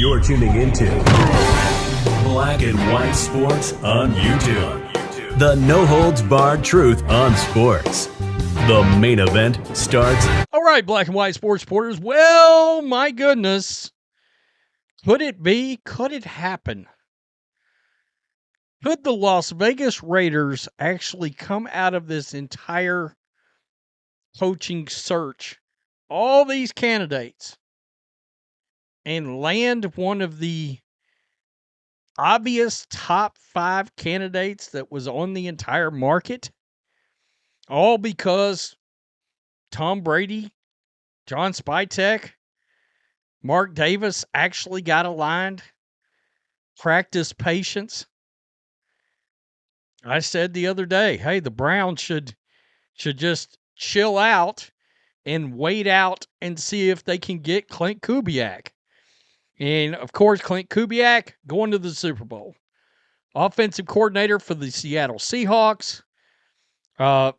You're tuning into Black and White Sports on YouTube. The no-holds-barred truth on sports. The main event starts. All right, Black and White Sports supporters. Well, my goodness. Could it be? Could it happen? Could the Las Vegas Raiders actually come out of this entire coaching search, all these candidates, and land one of the obvious top 5 candidates that was on the entire market? All because Tom Brady, John Spytek, Mark Davis actually got aligned, practiced patience. I said the other day, hey, the Browns should just chill out and wait out and see if they can get Klint Kubiak. And, of course, Klint Kubiak going to the Super Bowl. Offensive coordinator for the Seattle Seahawks.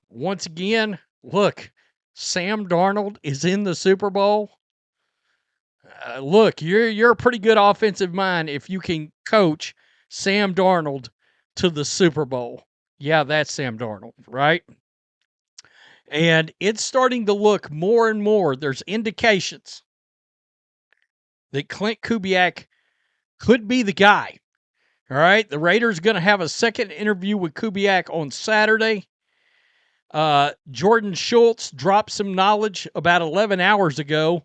Once again, look, Sam Darnold is in the Super Bowl. Look, you're a pretty good offensive mind if you can coach Sam Darnold to the Super Bowl. Yeah, that's Sam Darnold, right? And it's starting to look more and more. There's indications that Klint Kubiak could be the guy. All right, the Raiders going to have a second interview with Kubiak on Saturday. Jordan Schultz dropped some knowledge about 11 hours ago.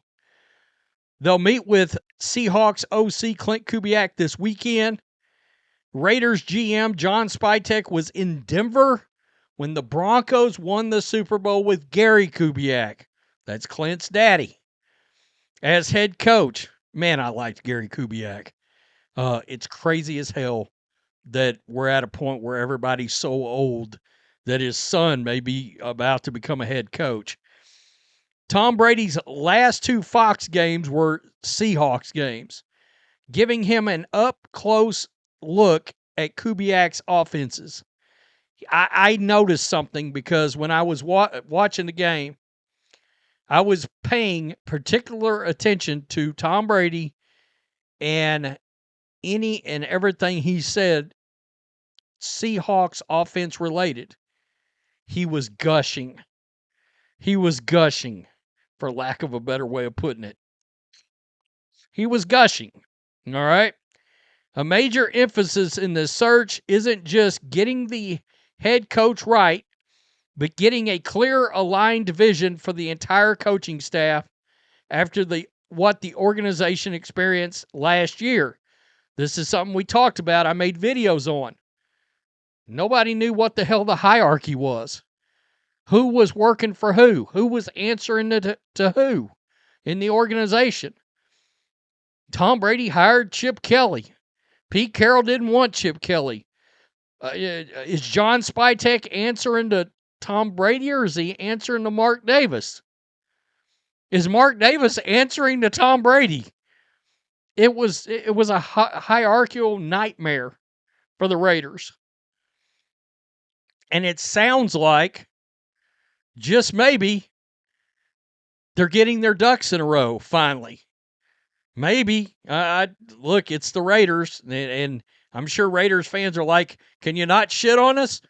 They'll meet with Seahawks OC Klint Kubiak this weekend. Raiders GM John Spytek was in Denver when the Broncos won the Super Bowl with Gary Kubiak. That's Klint's daddy. As head coach. Man, I liked Gary Kubiak. It's crazy as hell that we're at a point where everybody's so old that his son may be about to become a head coach. Tom Brady's last 2 Fox games were Seahawks games, giving him an up-close look at Kubiak's offenses. I noticed something because when I was watching the game, I was paying particular attention to Tom Brady and any and everything he said Seahawks offense related. He was gushing. He was gushing, for lack of a better way of putting it. He was gushing, all right? A major emphasis in this search isn't just getting the head coach right, but getting a clear, aligned vision for the entire coaching staff after what the organization experienced last year. This is something we talked about. I made videos on. Nobody knew what the hell the hierarchy was. Who was working for who? Who was answering to who in the organization? Tom Brady hired Chip Kelly. Pete Carroll didn't want Chip Kelly. Is John Spytek answering to Tom Brady, or is he answering to Mark Davis? Is Mark Davis answering to Tom Brady? It was a hierarchical nightmare for the Raiders. And it sounds like, just maybe, they're getting their ducks in a row finally. Maybe. Look, it's the Raiders, and I'm sure Raiders fans are like, can you not shit on us?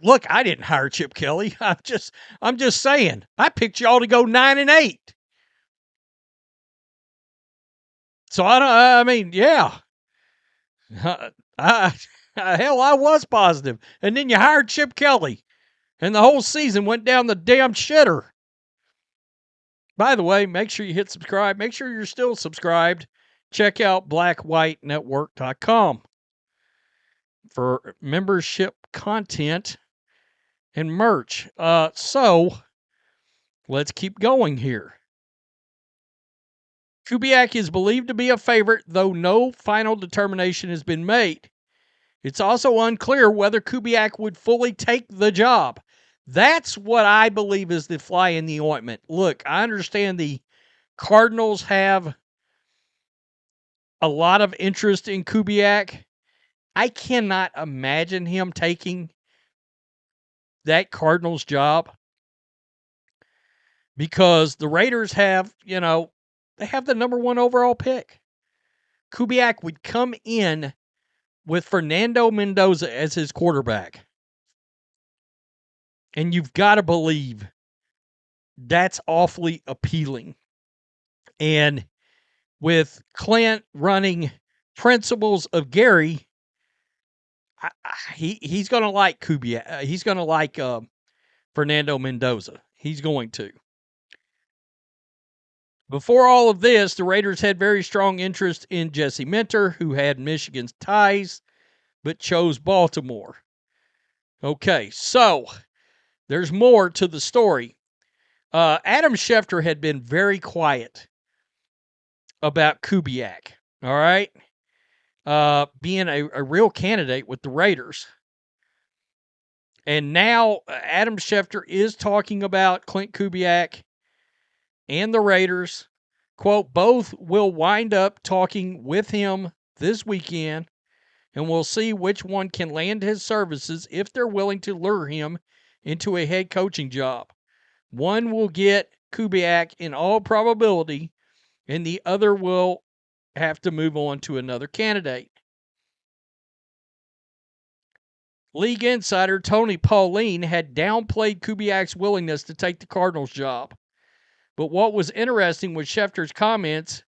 Look, I didn't hire Chip Kelly. I'm just saying. I picked y'all to go 9-8. So yeah. Hell, I was positive. And then you hired Chip Kelly, and the whole season went down the damn shitter. By the way, make sure you hit subscribe. Make sure you're still subscribed. Check out blackwhitenetwork.com for membership content and merch. So, let's keep going here. Kubiak is believed to be a favorite, though no final determination has been made. It's also unclear whether Kubiak would fully take the job. That's what I believe is the fly in the ointment. Look, I understand the Cardinals have a lot of interest in Kubiak. I cannot imagine him taking that Cardinals job because the Raiders have, They have the number 1 overall pick. Kubiak would come in with Fernando Mendoza as his quarterback. And you've got to believe that's awfully appealing. And with Klint running principles of Gary, he's going to like Kubiak. He's going to like Fernando Mendoza. He's going to. Before all of this, the Raiders had very strong interest in Jesse Minter, who had Michigan's ties, but chose Baltimore. Okay, so there's more to the story. Adam Schefter had been very quiet about Kubiak, all right? Being a real candidate with the Raiders. And now Adam Schefter is talking about Klint Kubiak and the Raiders. Quote, both will wind up talking with him this weekend, and we'll see which one can land his services if they're willing to lure him into a head coaching job. One will get Kubiak in all probability, and the other will have to move on to another candidate. League insider Tony Pauline had downplayed Kubiak's willingness to take the Cardinals job. But what was interesting with Schefter's comments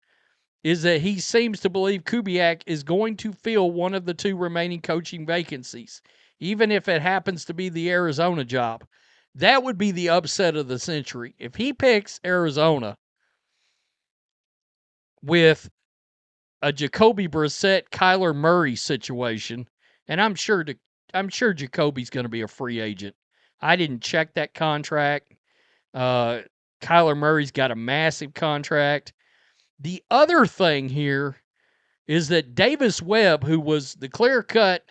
is that he seems to believe Kubiak is going to fill one of the 2 remaining coaching vacancies, even if it happens to be the Arizona job. That would be the upset of the century. If he picks Arizona with a Jacoby Brissett, Kyler Murray situation, and I'm sure Jacoby's going to be a free agent. I didn't check that contract. Kyler Murray's got a massive contract. The other thing here is that Davis Webb, who was the clear-cut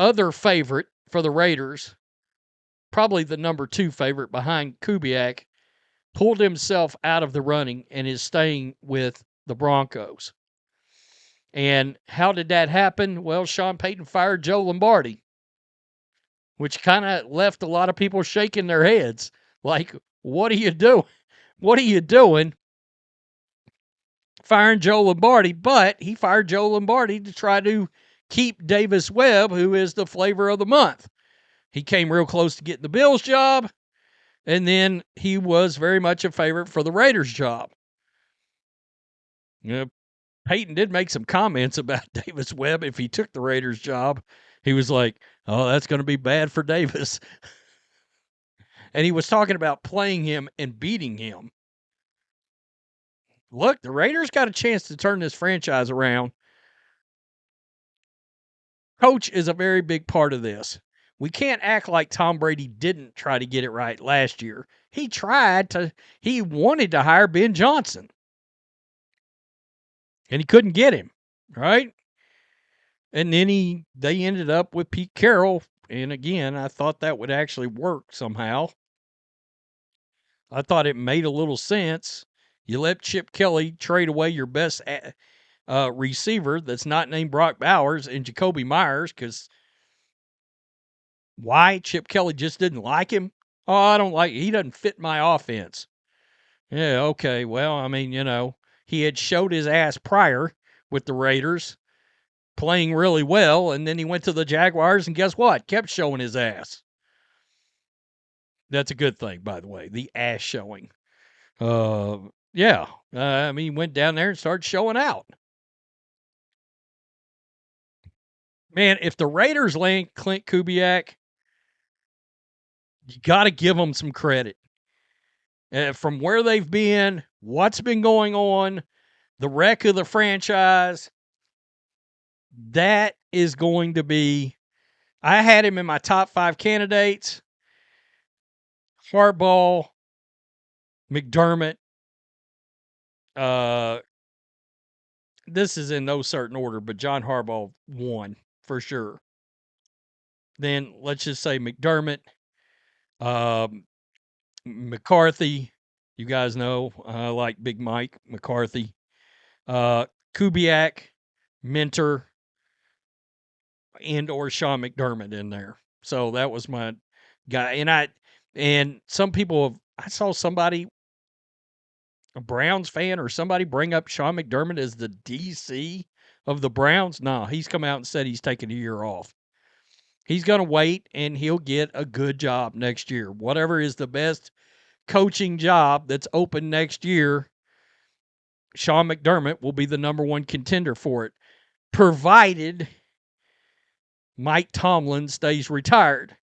other favorite for the Raiders, probably the number 2 favorite behind Kubiak, pulled himself out of the running and is staying with the Broncos. And how did that happen? Well, Sean Payton fired Joe Lombardi, which kind of left a lot of people shaking their heads. Like, what are you doing? What are you doing firing Joe Lombardi? But he fired Joe Lombardi to try to keep Davis Webb, who is the flavor of the month. He came real close to getting the Bills job, and then he was very much a favorite for the Raiders job. You know, Peyton did make some comments about Davis Webb. If he took the Raiders job, he was like, oh, that's going to be bad for Davis. And he was talking about playing him and beating him. Look, the Raiders got a chance to turn this franchise around. Coach is a very big part of this. We can't act like Tom Brady didn't try to get it right last year. He wanted to hire Ben Johnson. And he couldn't get him, right? And then they ended up with Pete Carroll. And again, I thought that would actually work somehow. I thought it made a little sense. You let Chip Kelly trade away your best receiver that's not named Brock Bowers and Jacoby Myers because why? Chip Kelly just didn't like him? Oh, I don't like he doesn't fit my offense. Yeah, okay. Well, I mean, he had showed his ass prior with the Raiders playing really well, and then he went to the Jaguars, and guess what? Kept showing his ass. That's a good thing, by the way, the ass showing. Yeah. I mean, he went down there and started showing out. Man, if the Raiders land Klint Kubiak, you got to give them some credit. From where they've been, what's been going on, the wreck of the franchise, that is going to be. I had him in my top 5 candidates. Harbaugh, McDermott. This is in no certain order, but John Harbaugh won for sure. Then let's just say McDermott, McCarthy. You guys know I like Big Mike McCarthy. Kubiak, Minter, and or Sean McDermott in there. So that was my guy. And some people I saw somebody a Browns fan or somebody bring up Sean McDermott as the DC of the Browns? No, he's come out and said he's taking a year off. He's going to wait, and he'll get a good job next year. Whatever is the best coaching job that's open next year, Sean McDermott will be the number one contender for it, provided Mike Tomlin stays retired.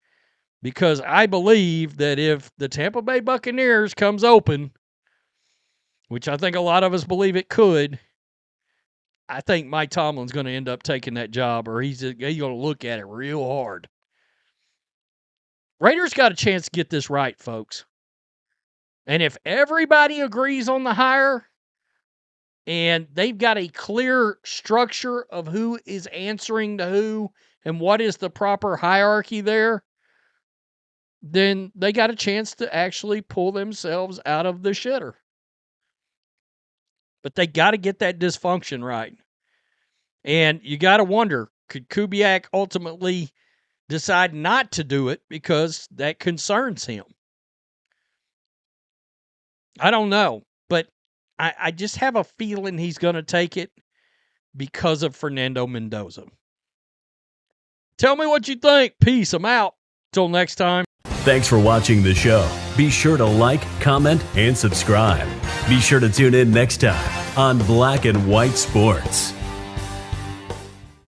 Because I believe that if the Tampa Bay Buccaneers comes open, which I think a lot of us believe it could, I think Mike Tomlin's going to end up taking that job, or he's going to look at it real hard. Raiders got a chance to get this right, folks. And if everybody agrees on the hire and they've got a clear structure of who is answering to who and what is the proper hierarchy there, then they got a chance to actually pull themselves out of the shitter. But they got to get that dysfunction right. And you got to wonder, could Kubiak ultimately decide not to do it because that concerns him? I don't know. But I just have a feeling he's going to take it because of Fernando Mendoza. Tell me what you think. Peace. I'm out. Till next time. Thanks for watching the show. Be sure to like, comment, and subscribe. Be sure to tune in next time on Black and White Sports.